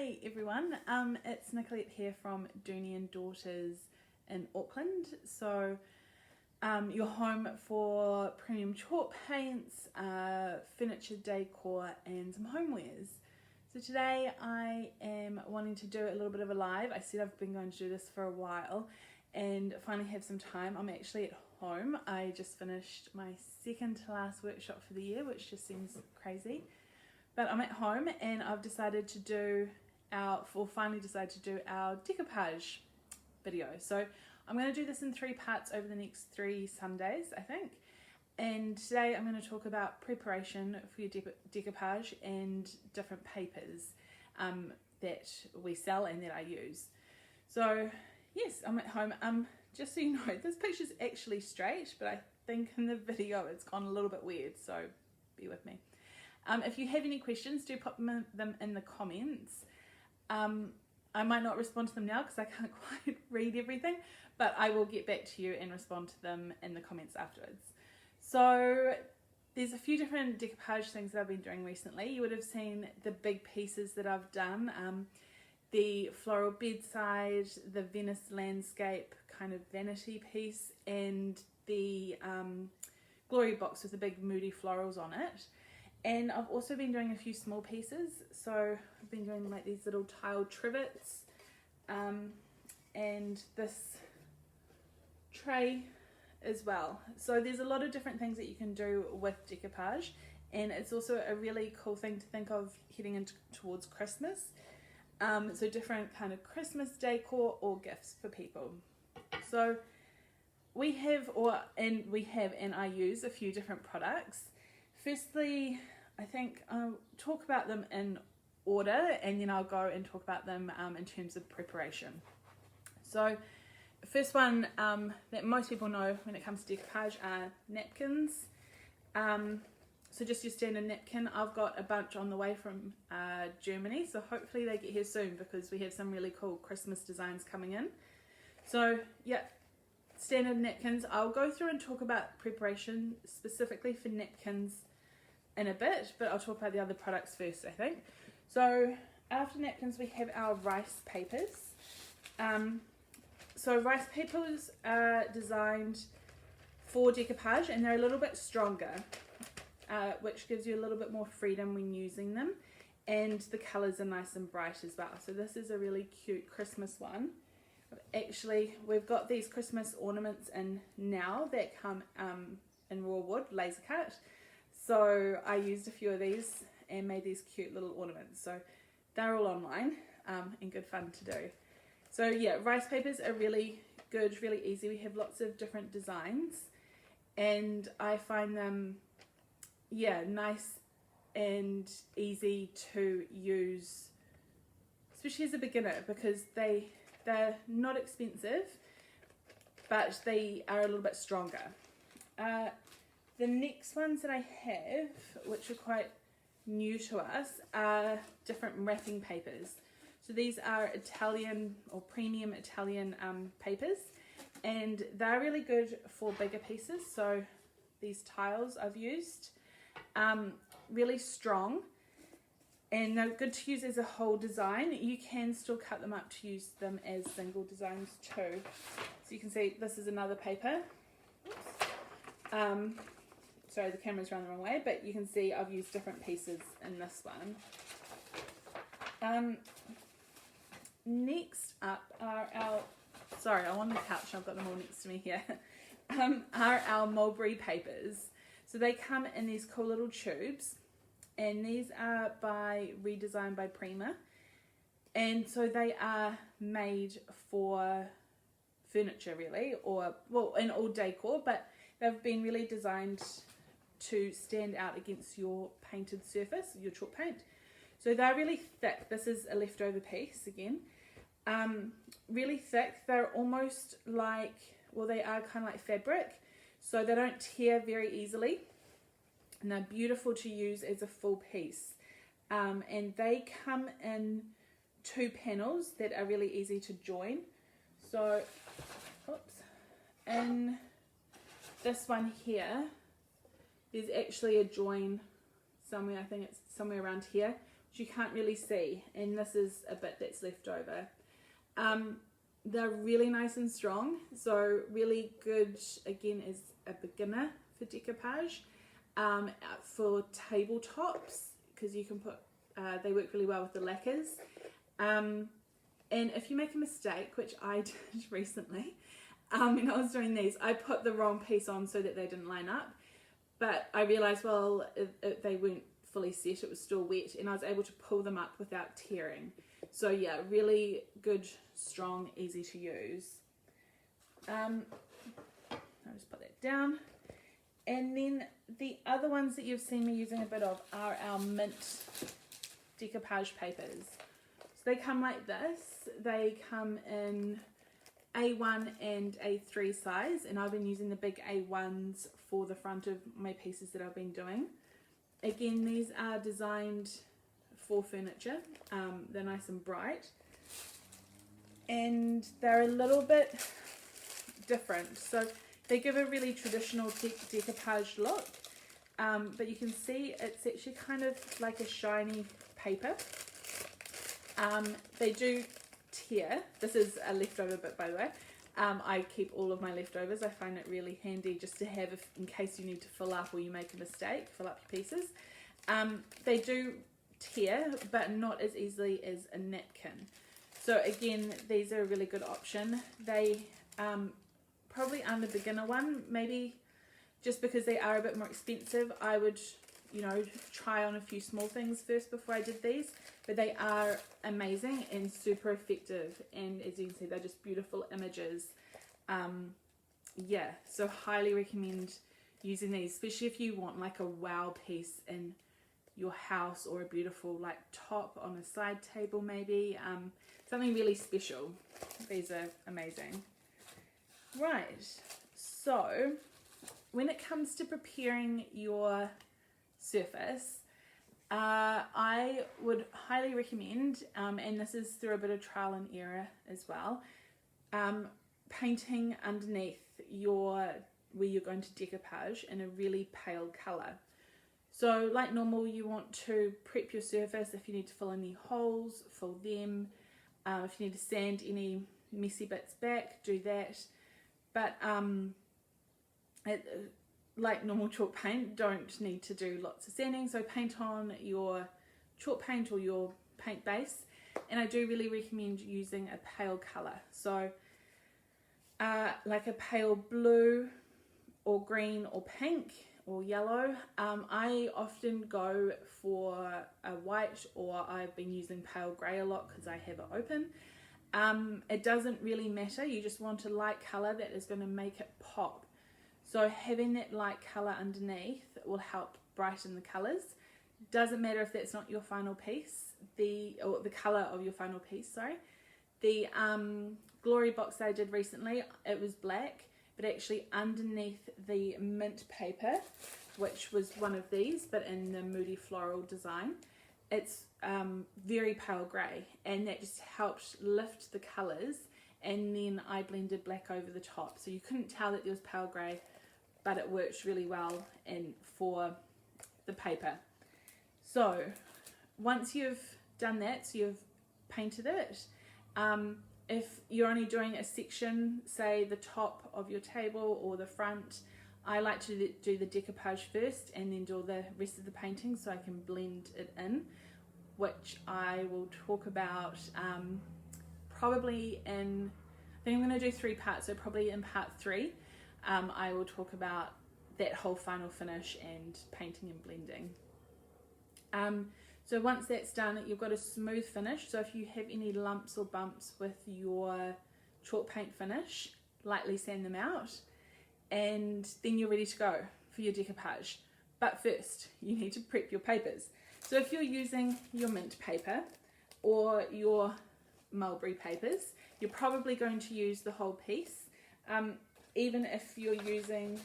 Hi everyone, it's Nicolette here from Dooney and Daughters in Auckland. So your home for premium chalk paints, furniture decor and some homewares. So today I am wanting to do a little bit of a live. I said I've been going to do this for a while and finally have some time. I'm actually at home. I just finished my second to last workshop for the year, which just seems crazy. But I'm at home and I've decided to do finally decided to do our decoupage video. So I'm going to do this in 3 parts over the next 3 Sundays, I think. And today I'm going to talk about preparation for your decoupage and different papers that we sell and that I use. So yes, I'm at home. Just so you know, this picture's actually straight, but I think in the video it's gone a little bit weird, so bear with me. If you have any questions, do pop them in the comments. I might not respond to them now because I can't quite read everything, but I will get back to you and respond to them in the comments afterwards. So there's a few different decoupage things that I've been doing recently. You would have seen the big pieces that I've done. The floral bedside, the Venice landscape kind of vanity piece, and the glory box with the big moody florals on it. And I've also been doing a few small pieces. So I've been doing like these little tiled trivets and this tray as well. So there's a lot of different things that you can do with decoupage, and it's also a really cool thing to think of heading towards Christmas. So different kind of Christmas decor or gifts for people. So we have and I use a few different products. Firstly, I think I'll talk about them in order and then I'll go and talk about them in terms of preparation. So the first one that most people know when it comes to decoupage are napkins. So just your standard napkin. I've got a bunch on the way from Germany, so hopefully they get here soon because we have some really cool Christmas designs coming in. So yeah, standard napkins. I'll go through and talk about preparation specifically for napkins in a bit, but I'll talk about the other products first, I think. So after napkins we have our rice papers. So rice papers are designed for decoupage and they're a little bit stronger, which gives you a little bit more freedom when using them, and the colours are nice and bright as well. So this is a really cute Christmas one. Actually, we've got these Christmas ornaments in now that come in raw wood, laser cut. So I used a few of these and made these cute little ornaments. So they're all online and good fun to do. So yeah, rice papers are really good, really easy. We have lots of different designs and I find them, yeah, nice and easy to use, especially as a beginner, because they're not expensive, but they are a little bit stronger. The next ones that I have, which are quite new to us, are different wrapping papers. So these are Italian or premium Italian papers, and they're really good for bigger pieces. So these tiles I've used, really strong, and they're good to use as a whole design. You can still cut them up to use them as single designs too. So you can see this is another paper. Sorry, the camera's run the wrong way, but you can see I've used different pieces in this one. Next up are our, sorry, I'm on the couch, I've got them all next to me here, are our mulberry papers. So they come in these cool little tubes, and these are redesigned by Prima, and so they are made for furniture really, or well, in all decor, but they've been really designed to stand out against your painted surface, your chalk paint. So they're really thick. This is a leftover piece again. Really thick. They're almost like, well, they are kind of like fabric, so they don't tear very easily, and they're beautiful to use as a full piece. And they come in 2 panels that are really easy to join. So, oops, in this one here, there's actually a join somewhere, I think it's somewhere around here, which you can't really see, and this is a bit that's left over. They're really nice and strong, so really good again as a beginner for decoupage. For tabletops, because you can put, they work really well with the lacquers. And if you make a mistake, which I did recently, when I was doing these, I put the wrong piece on so that they didn't line up, but I realised, well, they weren't fully set, it was still wet, and I was able to pull them up without tearing. So yeah, really good, strong, easy to use. I'll just put that down. And then the other ones that you've seen me using a bit of are our mint decoupage papers. So they come like this. They come in A1 and A3 size, and I've been using the big A1s for the front of my pieces that I've been doing. Again, these are designed for furniture. They're nice and bright, and they're a little bit different. So they give a really traditional decoupage look, but you can see it's actually kind of like a shiny paper. They do tear. This is a leftover bit, by the way. I keep all of my leftovers. I find it really handy just to have in case you need to fill up or you make a mistake, fill up your pieces. They do tear, but not as easily as a napkin. So again, these are a really good option. They probably aren't a beginner one, maybe just because they are a bit more expensive. I would, you know, try on a few small things first before I did these, but they are amazing and super effective, and as you can see, they're just beautiful images. Yeah, so highly recommend using these, especially if you want like a wow piece in your house, or a beautiful like top on a side table maybe, something really special. These are amazing. Right, so when it comes to preparing your surface, I would highly recommend, and this is through a bit of trial and error as well, painting underneath where you're going to decoupage in a really pale colour. So like normal, you want to prep your surface. If you need to fill any holes, fill them. If you need to sand any messy bits back, do that. But like normal chalk paint, don't need to do lots of sanding. So paint on your chalk paint or your paint base, and I do really recommend using a pale colour. So like a pale blue or green or pink or yellow. I often go for a white, or I've been using pale grey a lot because I have it open. It doesn't really matter, you just want a light colour that is going to make it pop. So having that light colour underneath will help brighten the colours. Doesn't matter if that's not your final piece, or the colour of your final piece, sorry. The glory box I did recently, it was black, but actually underneath the mint paper, which was one of these, but in the moody floral design, it's very pale grey, and that just helped lift the colours, and then I blended black over the top. So you couldn't tell that there was pale grey, but it works really well for the paper. So once you've done that, so you've painted it, if you're only doing a section, say the top of your table or the front, I like to do the decoupage first and then do the rest of the painting so I can blend it in, which I will talk about probably in, I think I'm going to do 3 parts, so probably in part 3 I will talk about that whole final finish and painting and blending. So once that's done, you've got a smooth finish. So if you have any lumps or bumps with your chalk paint finish, lightly sand them out, and then you're ready to go for your decoupage. But first, you need to prep your papers. So if you're using your mint paper or your mulberry papers, you're probably going to use the whole piece. Even if you're using,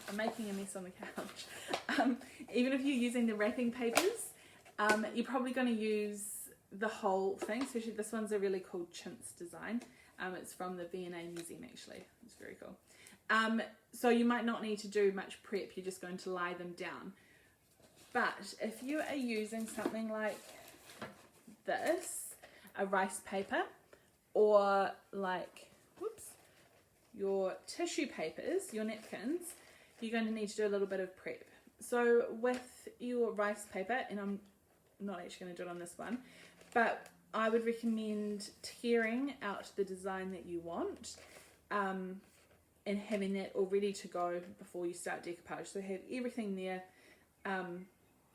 I'm making a mess on the couch. Even if you're using the wrapping papers, you're probably going to use the whole thing. Especially this one's a really cool chintz design. It's from the V&A Museum actually. It's very cool. So you might not need to do much prep. You're just going to lie them down. But if you are using something like this, a rice paper, or like, whoops, your tissue papers, your napkins, you're going to need to do a little bit of prep. So with your rice paper, and I'm not actually going to do it on this one, but I would recommend tearing out the design that you want, and having that all ready to go before you start decoupage. So have everything there,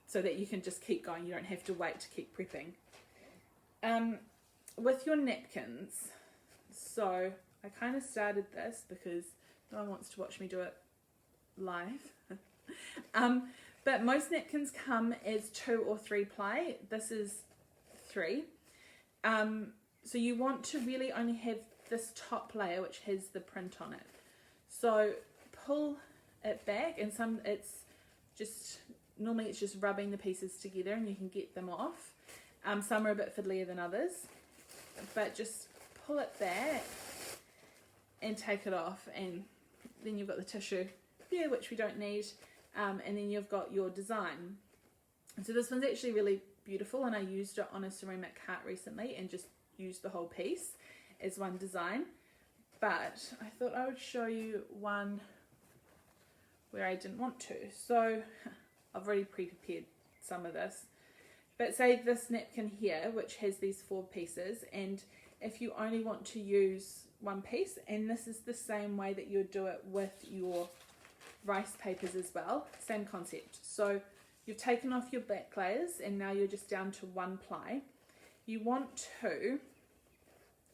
so that you can just keep going. You don't have to wait to keep prepping. With your napkins, so I kind of started this because no one wants to watch me do it live. But most napkins come as 2 or 3 ply. This is 3. So you want to really only have this top layer which has the print on it. So pull it back, and normally it's just rubbing the pieces together and you can get them off. Some are a bit fiddlier than others, but just pull it back and take it off, and then you've got the tissue there, which we don't need, and then you've got your design. And so this one's actually really beautiful, and I used it on a ceramic cart recently and just used the whole piece as one design. But I thought I would show you one where I didn't want to. So I've already pre-prepared some of this. But say this napkin here, which has these 4 pieces, and if you only want to use one piece, and this is the same way that you would do it with your rice papers as well, same concept. So you've taken off your back layers and now you're just down to 1 ply. You want to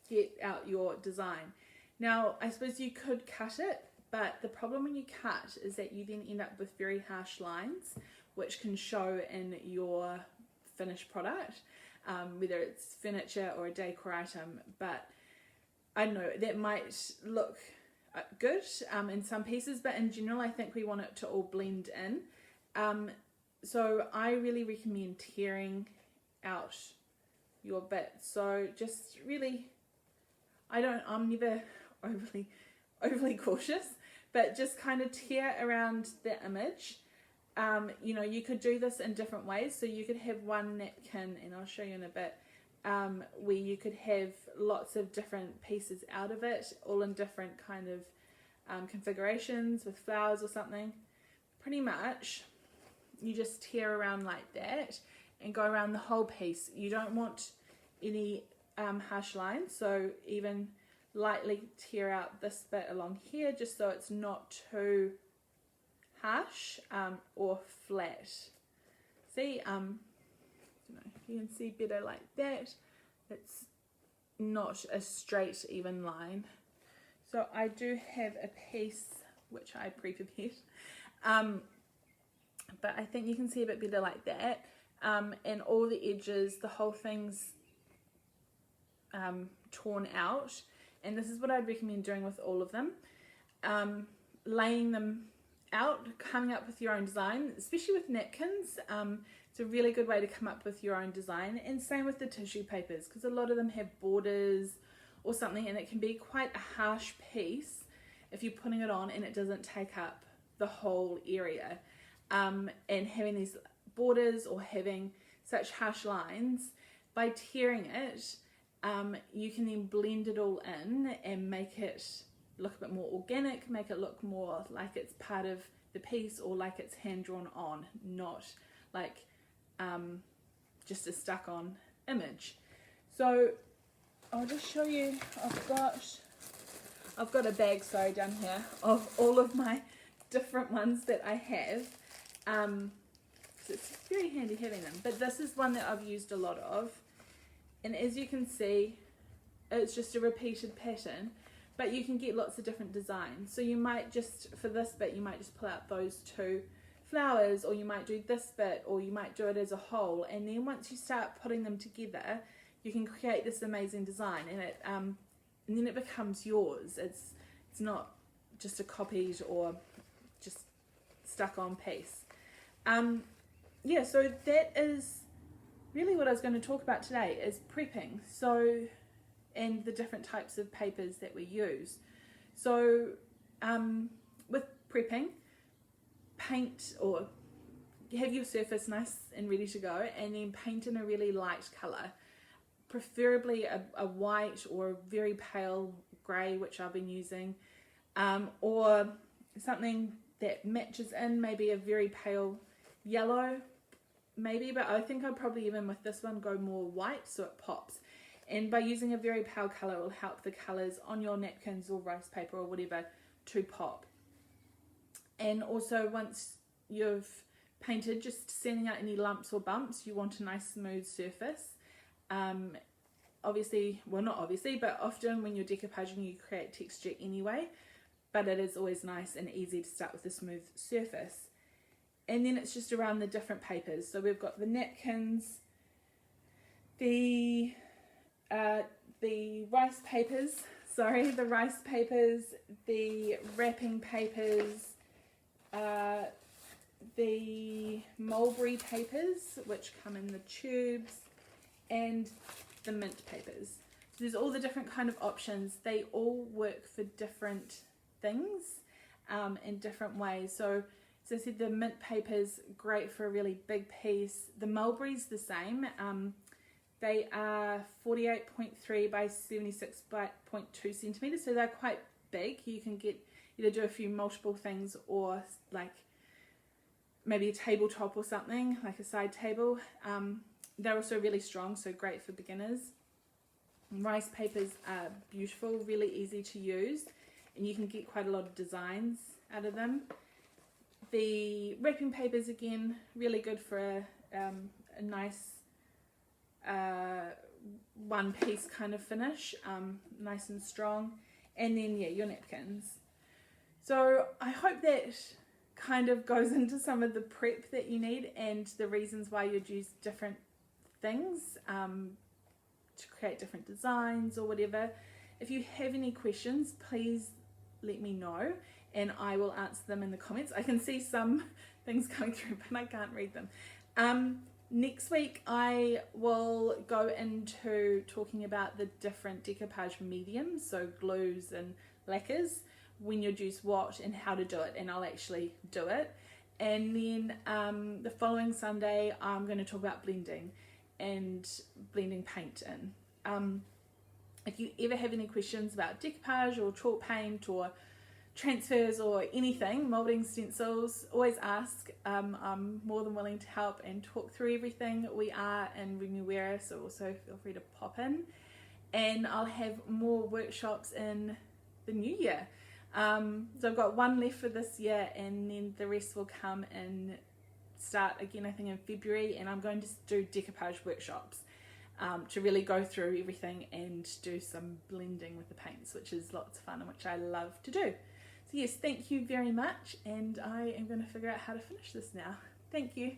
get out your design. Now, I suppose you could cut it, but the problem when you cut is that you then end up with very harsh lines, which can show in your finished product, whether it's furniture or a decor item. But I don't know, that might look good in some pieces, but in general I think we want it to all blend in. So I really recommend tearing out your bit. So just really, I'm never overly cautious, but just kind of tear around the image. You know, you could do this in different ways. So you could have one napkin, and I'll show you in a bit, where you could have lots of different pieces out of it, all in different kind of configurations with flowers or something. Pretty much you just tear around like that and go around the whole piece. You don't want any harsh lines, so even lightly tear out this bit along here just so it's not too harsh or flat. See, you can see better like that. It's not a straight even line. So I do have a piece which I pre-prepared, but I think you can see a bit better like that, and all the edges, the whole thing's torn out, and this is what I'd recommend doing with all of them, laying them out, coming up with your own design, especially with napkins. It's a really good way to come up with your own design, and same with the tissue papers, because a lot of them have borders or something, and it can be quite a harsh piece if you're putting it on and it doesn't take up the whole area. And having these borders or having such harsh lines, by tearing it, you can then blend it all in and make it look a bit more organic, make it look more like it's part of the piece or like it's hand drawn on, not like just a stuck on image. So I'll just show you, I've got a bag, sorry, down here of all of my different ones that I have. So it's very handy having them, but this is one that I've used a lot of, and as you can see, it's just a repeated pattern, but you can get lots of different designs. So you might just, for this bit, you might just pull out those 2 flowers, or you might do this bit, or you might do it as a whole, and then once you start putting them together, you can create this amazing design, and then it becomes yours. It's not just a copied or just stuck on piece. Yeah, so that is really what I was going to talk about today, is prepping. So, and the different types of papers that we use. So with prepping, paint, or have your surface nice and ready to go, and then paint in a really light colour, preferably a white or a very pale grey, which I've been using, or something that matches in, maybe a very pale yellow maybe, but I think I'd probably even with this one go more white so it pops. And by using a very pale colour, it will help the colours on your napkins or rice paper or whatever to pop. And also, once you've painted, just sanding out any lumps or bumps. You want a nice smooth surface. Obviously, well, not obviously, but often when you're decoupaging you create texture anyway, but it is always nice and easy to start with a smooth surface. And then it's just around the different papers. So we've got the napkins, the rice papers, the wrapping papers, the mulberry papers, which come in the tubes, and the mint papers. So there's all the different kind of options. They all work for different things in different ways. So as I said, the mint paper's great for a really big piece. The mulberry's the same. They are 48.3 by 76.2 centimeters, so they're quite big. You can either do a few multiple things or like maybe a tabletop or something, like a side table. They're also really strong, so great for beginners. Rice papers are beautiful, really easy to use, and you can get quite a lot of designs out of them. The wrapping papers, again, really good for a nice one piece kind of finish, nice and strong. And then, yeah, your napkins. So I hope that kind of goes into some of the prep that you need and the reasons why you'd use different things to create different designs or whatever. If you have any questions, please let me know and I will answer them in the comments. I can see some things coming through, but I can't read them. Next week I will go into talking about the different decoupage mediums, so glues and lacquers, when you'd use what and how to do it, and I'll actually do it. And then the following Sunday I'm going to talk about blending and blending paint in. If you ever have any questions about decoupage or chalk paint or transfers or anything, moulding, stencils, always ask. I'm more than willing to help and talk through everything. We are in Remuera, so also feel free to pop in. And I'll have more workshops in the new year. So I've got one left for this year, and then the rest will come and start again, I think, in February. And I'm going to do decoupage workshops to really go through everything and do some blending with the paints, which is lots of fun and which I love to do. So yes, thank you very much, and I am going to figure out how to finish this now. Thank you.